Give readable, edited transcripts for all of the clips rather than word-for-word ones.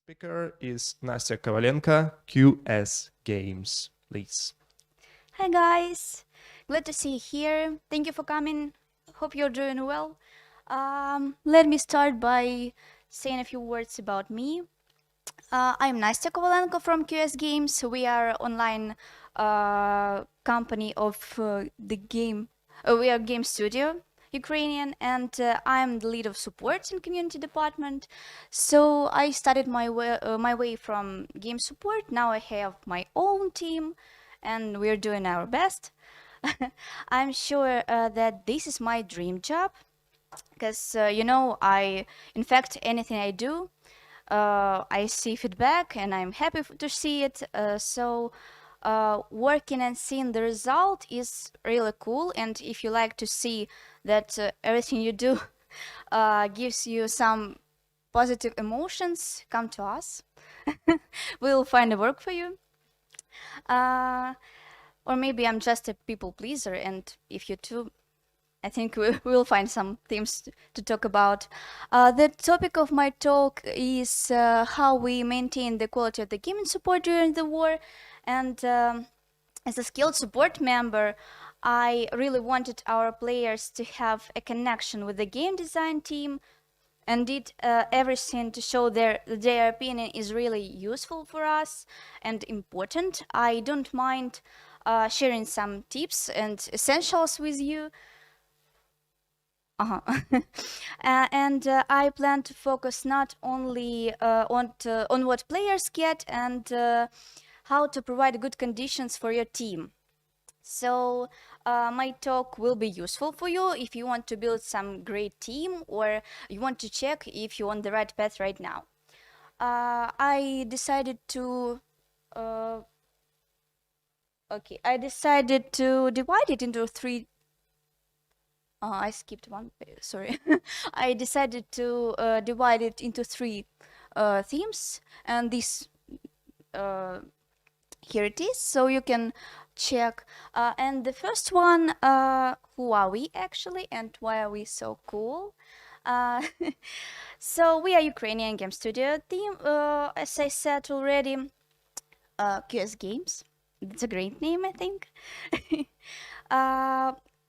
speaker is Nastya Kovalenko, QS Games, please. Hi guys, glad to see you here. Thank you for coming. Hope you're doing well. Let me start by saying a few words about me. I'm Nastya Kovalenko from QS Games. We are online company of the game. We are game studio, Ukrainian, and I'm the lead of support in community department. So I started my way from game support. Now I have my own team, and we're doing our best. I'm sure that this is my dream job because in fact, anything I do, I see feedback and I'm happy to see it. Working and seeing the result is really cool. And if you like to see that everything you do gives you some positive emotions, come to us. We'll find a work for you. Or maybe I'm just a people pleaser, and if you too, I think we'll find some themes to talk about. The topic of my talk is how we maintain the quality of the gaming support during the war. And as a skilled support member, I really wanted our players to have a connection with the game design team and did everything to show their opinion is really useful for us and important. I don't mind sharing some tips and essentials with you. I plan to focus not only on what players get and how to provide good conditions for your team. So my talk will be useful for you if you want to build some great team or you want to check if you're on the right path right now. I decided to divide it into three. I skipped one. Sorry. I decided to divide it into three themes, and this here it is, so you can check. And the first one, who are we actually, and why are we so cool? So we are Ukrainian game studio team. As I said already, QS Games. That's a great name, I think.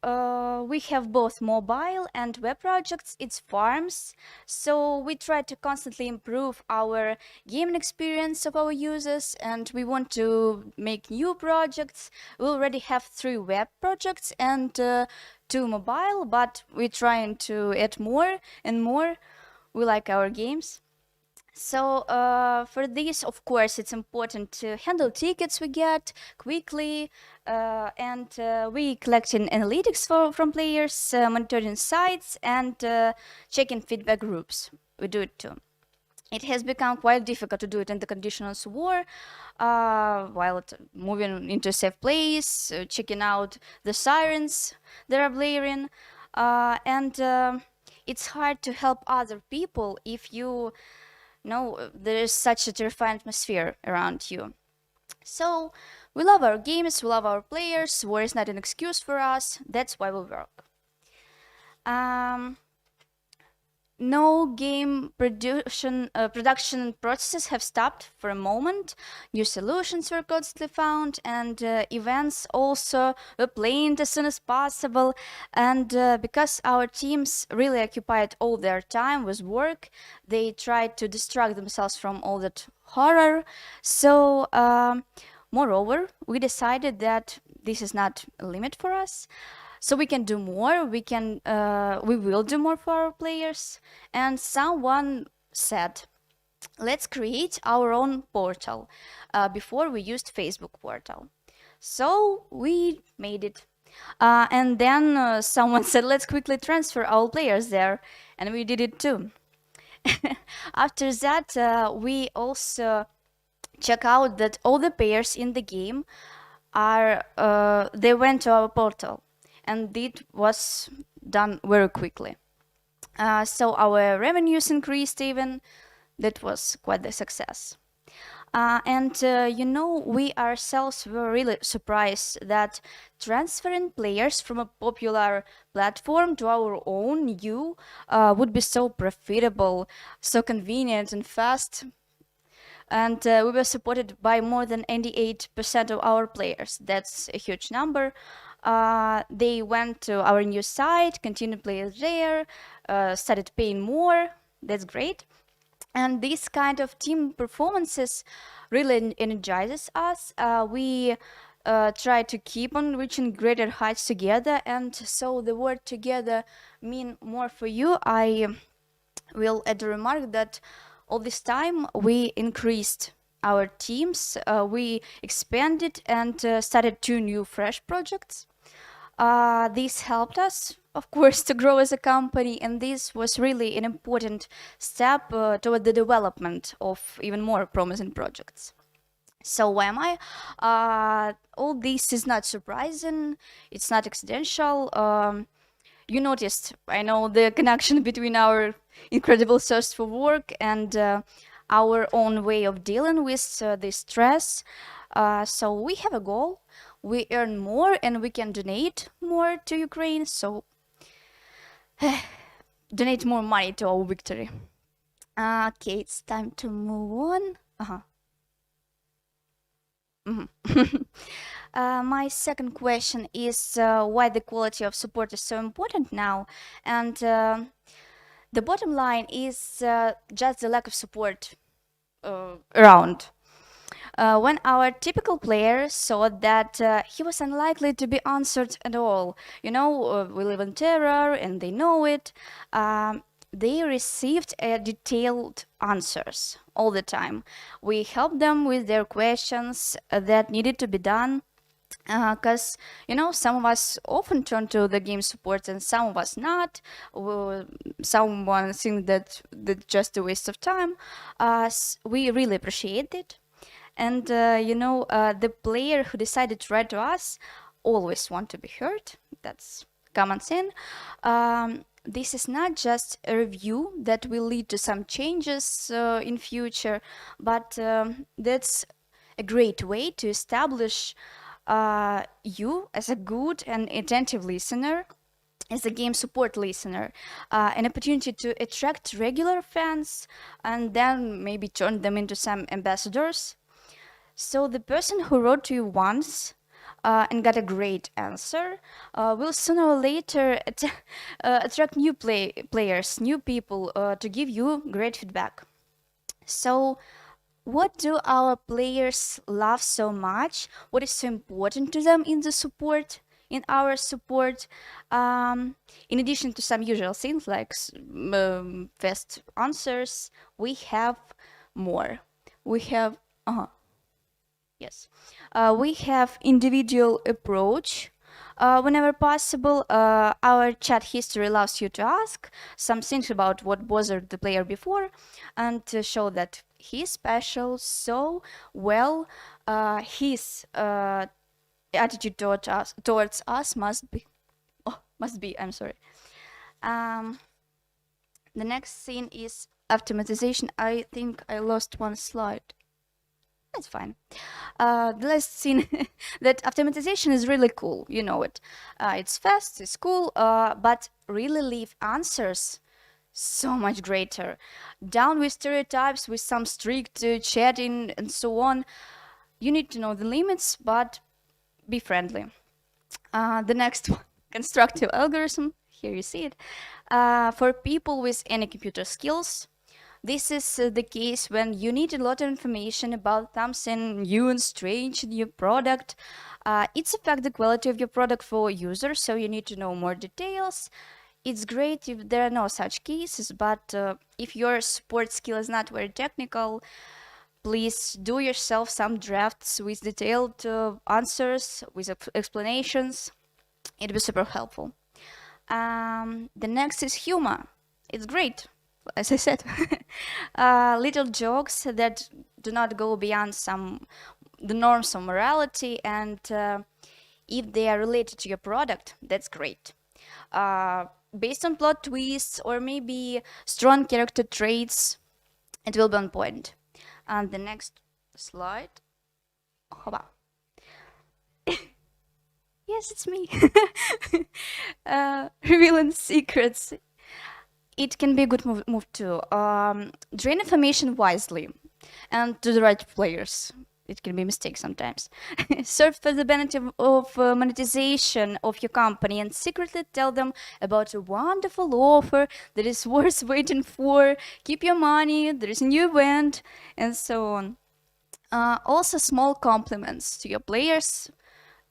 We have both mobile and web projects. It's farms, so we try to constantly improve our gaming experience of our users, and we want to make new projects. We already have 3 web projects and 2 mobile, but we're trying to add more and more. We like our games. So for this, of course, it's important to handle tickets we get quickly, and we collecting analytics from players, monitoring sites, and checking feedback groups. We do it too. It has become quite difficult to do it in the conditions of war, while moving into a safe place, checking out the sirens that are blaring, and it's hard to help other people if you know there is such a terrifying atmosphere around you. So we love our games, we love our players. War is not an excuse for us. That's why we work. No game production processes have stopped for a moment. New solutions were constantly found, and events also were planned as soon as possible. And because our teams really occupied all their time with work, they tried to distract themselves from all that horror. So, moreover, we decided that this is not a limit for us. So we can do more. We will do more for our players. And someone said, let's create our own portal. Before we used Facebook portal. So we made it. And then someone said, let's quickly transfer our players there. And we did it too. After that, we also check out that all the players in the game they went to our portal. And it was done very quickly. So our revenues increased even. That was quite the success. We ourselves were really surprised that transferring players from a popular platform to our own new would be so profitable, so convenient and fast. and we were supported by more than 88% of our players. That's a huge number. They went to our new site, continued playing there, started paying more. That's great. And this kind of team performances really energizes us. We try to keep on reaching greater heights together, and so the word together mean more for you. I will add a remark that all this time we increased our teams, we expanded and started 2 new fresh projects. This helped us, of course, to grow as a company, and this was really an important step toward the development of even more promising projects. So why am I? All this is not surprising. It's not accidental. You noticed, I know, the connection between our incredible thirst for work and our own way of dealing with the stress. So we have a goal. We earn more and we can donate more to Ukraine. So donate more money to our victory. Okay, it's time to move on. My second question is why the quality of support is so important now. And the bottom line is just the lack of support around. When our typical player saw that he was unlikely to be answered at all, we live in terror and they know it, they received detailed answers all the time. We helped them with their questions that needed to be done. Because some of us often turn to the game support and some of us not. Someone think that that's just a waste of time. We really appreciate it. And the player who decided to write to us always want to be heard. That's common sense. This is not just a review that will lead to some changes in future, but that's a great way to establish you as a good and attentive listener, as a game support listener, an opportunity to attract regular fans and then maybe turn them into some ambassadors. So the person who wrote to you once and got a great answer will sooner or later attract new players, new people to give you great feedback. So what do our players love so much? What is so important to them in the support, in our support? In addition to some usual things like fast answers, we have more. We have, yes, we have individual approach. Whenever possible, our chat history allows you to ask some things about what bothered the player before and to show that he's special. So, well, his attitude towards us must be, I'm sorry. The next thing is automatization. I think I lost one slide. That's fine. The last thing, that automatization is really cool. You know it. It's fast, it's cool, but really leave answers so much greater. Down with stereotypes, with some strict chatting and so on. You need to know the limits, but be friendly. The next one, constructive algorithm. Here you see it. For people with any computer skills, this is the case when you need a lot of information about something new and strange in your product. It's affect the quality of your product for users, so you need to know more details. It's great if there are no such cases, but if your support skill is not very technical, please do yourself some drafts with detailed answers, with explanations. It'd be super helpful. The next is humor. It's great, as I said. Little jokes that do not go beyond the norms of morality, and if they are related to your product, that's great. Based on plot twists or maybe strong character traits, it will be on point. And the next slide. Hoba. Yes, it's me. Revealing secrets. It can be a good move too. Drain information wisely. and to the right players. It can be a mistake sometimes. Search for the benefit of monetization of your company and secretly tell them about a wonderful offer that is worth waiting for. Keep your money, there is a new event, and so on. Also, small compliments to your players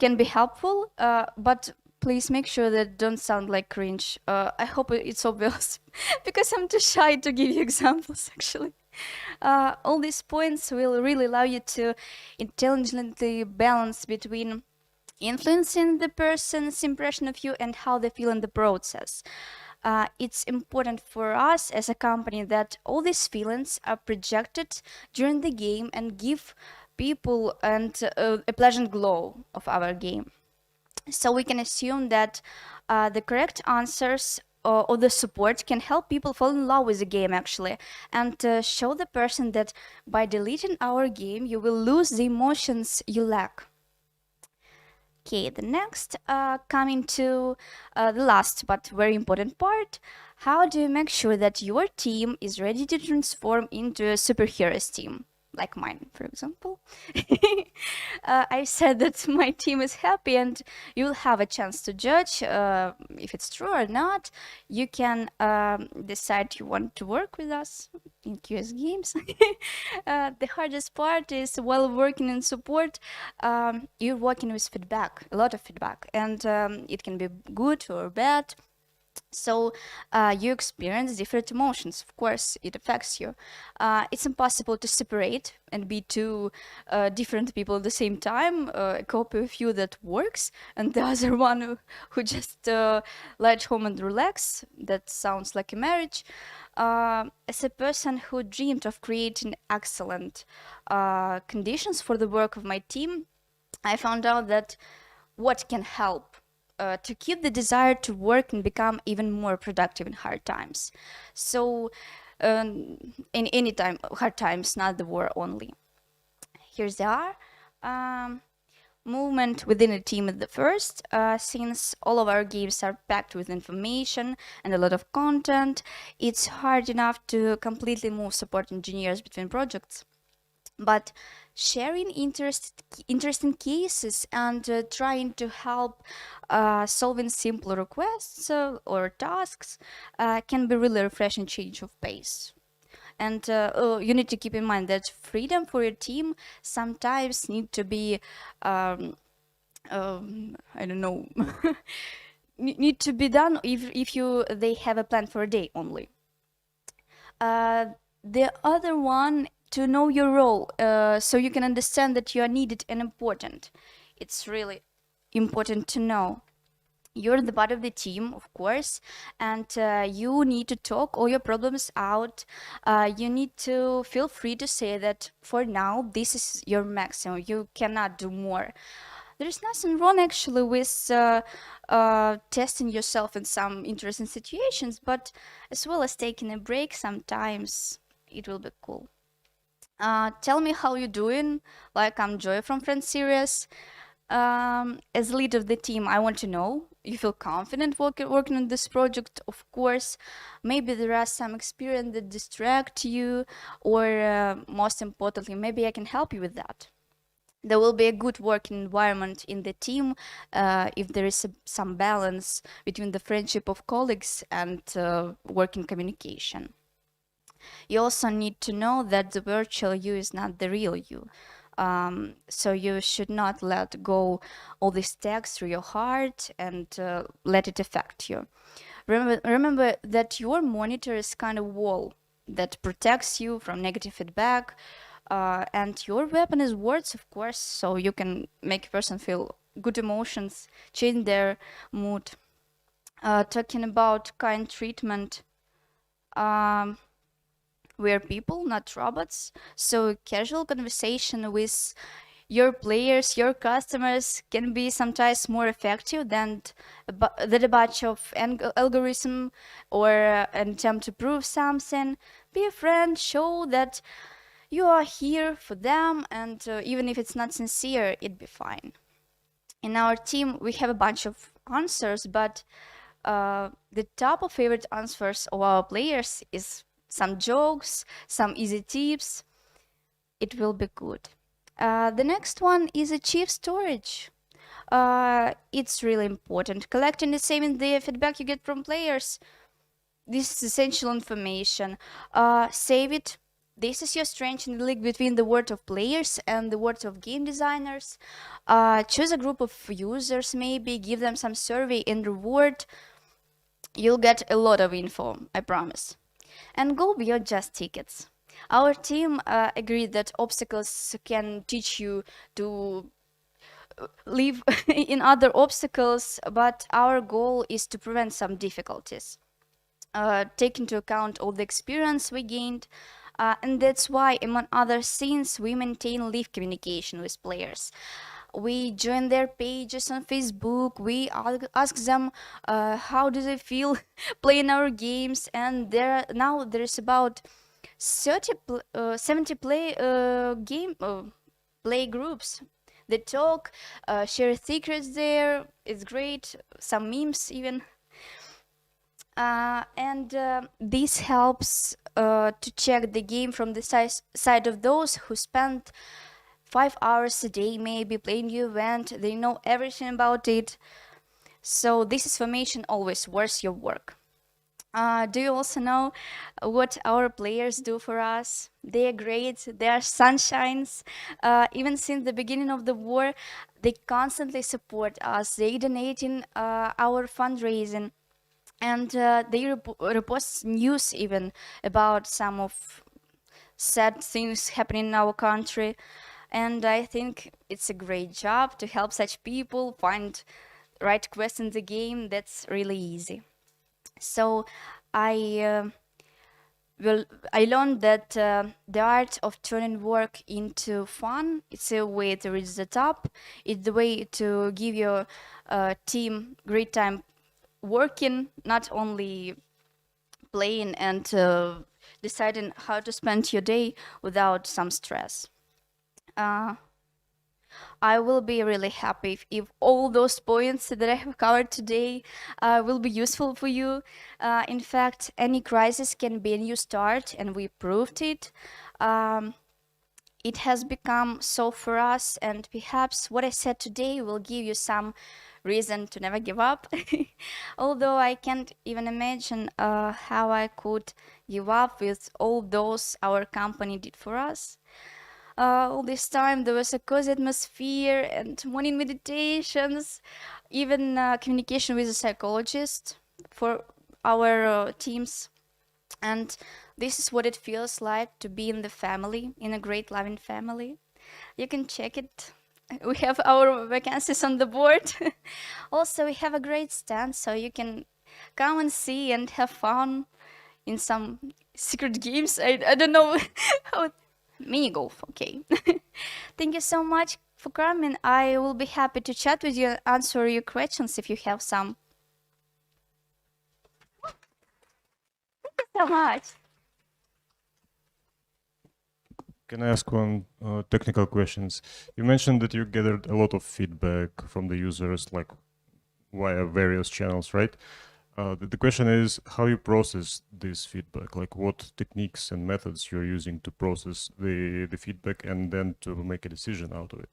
can be helpful, but please make sure that don't sound like cringe. I hope it's obvious because I'm too shy to give you examples actually. All these points will really allow you to intelligently balance between influencing the person's impression of you and how they feel in the process. It's important for us as a company that all these feelings are projected during the game and give people a pleasant glow of our game. So we can assume that the correct answers or the support can help people fall in love with the game actually, and show the person that by deleting our game you will lose the emotions you lack. Okay, the next, coming to the last but very important part. How do you make sure that your team is ready to transform into a superheroes team? Like mine, for example. I said that my team is happy, and you'll have a chance to judge if it's true or not. You can decide you want to work with us in QS Games. The hardest part is while working in support, you're working with feedback, a lot of feedback, and it can be good or bad. So you experience different emotions. Of course, it affects you. It's impossible to separate and be two different people at the same time. A copy of you that works, and the other one who just lie home and relax. That sounds like a marriage. As a person who dreamed of creating excellent conditions for the work of my team, I found out that what can help to keep the desire to work and become even more productive in hard times. So, in any time, hard times, not the war only. Here they are. Movement within a team is the first, since all of our games are packed with information and a lot of content. It's hard enough to completely move support engineers between projects. But sharing interesting cases and trying to help solving simple requests or tasks can be really refreshing change of pace. And you need to keep in mind that freedom for your team sometimes need to be I don't know need to be done if they have a plan for a day only. The other one, to know your role, so you can understand that you are needed and important. It's really important to know. You're the part of the team, of course, and you need to talk all your problems out. You need to feel free to say that for now, this is your maximum. You cannot do more. There's nothing wrong actually with testing yourself in some interesting situations, but as well as taking a break sometimes, it will be cool. Tell me how you're doing. Like, I'm Joy from Friends Series. As lead of the team, I want to know you feel confident working on this project. Of course, maybe there are some experience that distract you, or most importantly, maybe I can help you with that. There will be a good working environment in the team if there is some balance between the friendship of colleagues and working communication. You also need to know that the virtual you is not the real you. So you should not let go all these tags through your heart and let it affect you. Remember that your monitor is kind of wall that protects you from negative feedback, and your weapon is words, of course, so you can make a person feel good emotions, change their mood. Talking about kind treatment, we're people, not robots. So casual conversation with your players, your customers can be sometimes more effective than a bunch of algorithm or an attempt to prove something. Be a friend, show that you are here for them, and even if it's not sincere, it'd be fine. In our team, we have a bunch of answers, but the top of favorite answers of our players is some jokes, some easy tips. it will be good. The next one is achieve storage. It's really important. Collecting and saving the feedback you get from players. This is essential information. Save it. This is your strength in the link between the word of players and the word of game designers. Choose a group of users, maybe give them some survey and reward. You'll get a lot of info, I promise. And go beyond just tickets. Our team agreed that obstacles can teach you to live in other obstacles, but our goal is to prevent some difficulties. Take into account all the experience we gained, and that's why, among other things, we maintain live communication with players. We join their pages on Facebook. We ask them how do they feel playing our games, and there's about 70 play groups. They talk, share secrets there. It's great. Some memes even. And this helps to check the game from the side of those who spend 5 hours a day maybe playing the event. They know everything about it. So this information always worth your work. Do you also know what our players do for us? They are great. They are sunshines. Even since the beginning of the war, they constantly support us. They donate in our fundraising, and they repost news even about some of sad things happening in our country. And I think it's a great job to help such people find right quest in the game. That's really easy. So I I learned that the art of turning work into fun, it's a way to reach the top. It's the way to give your team great time working, not only playing and deciding how to spend your day without some stress. Uh, I will be really happy if all those points that I have covered today will be useful for you. In fact, any crisis can be a new start, and we proved it. Um, it has become so for us, and perhaps what I said today will give you some reason to never give up. Although I can't even imagine how I could give up with all those our company did for us. All this time there was a cozy atmosphere and morning meditations, even communication with a psychologist for our teams. And this is what it feels like to be in the family, in a great loving family. You can check it. We have our vacancies on the board. Also, we have a great stand, so you can come and see and have fun in some secret games. I don't know how. Mini golf, okay. Thank you so much for coming. I will be happy to chat with you and answer your questions if you have some. Thank you so much. Can I ask one technical questions? You mentioned that you gathered a lot of feedback from the users, like via various channels, right? The question is how you process this feedback, like what techniques and methods you're using to process the feedback and then to make a decision out of it.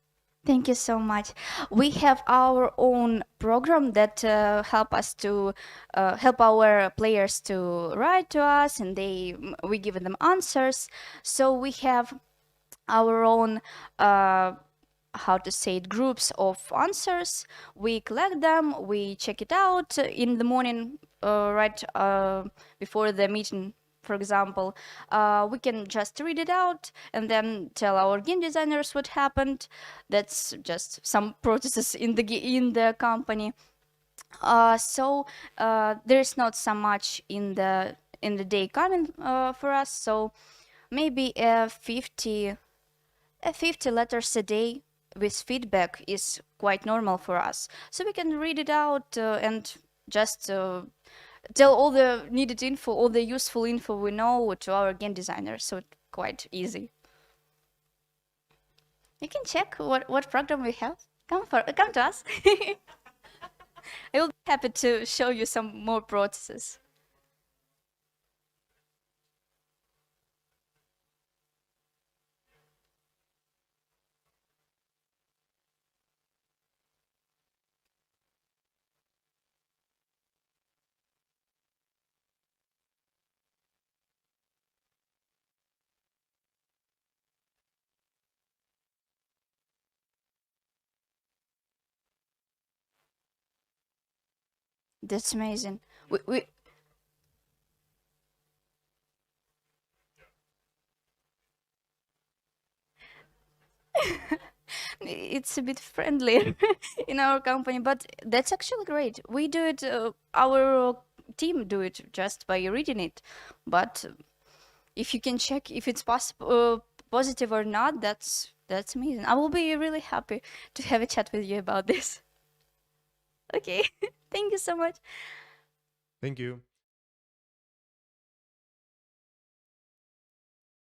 Thank you so much. We have our own program that help us to help our players to write to us, and we give them answers. So we have our own how to say it, groups of answers. We collect them, we check it out in the morning, right before the meeting, for example. We can just read it out and then tell our game designers what happened. That's just some processes in the company. So there's not so much in the day coming for us. So maybe 50 letters a day with feedback is quite normal for us. So we can read it out and just tell all the needed info, all the useful info we know to our game designers. So it's quite easy. You can check what program we have. Come to us. I will be happy to show you some more processes. That's amazing. We it's a bit friendlier in our company, but that's actually great. We do it, our team do it just by reading it. But if you can check if it's possible, positive or not, that's amazing. I will be really happy to have a chat with you about this. Okay, thank you so much. Thank you.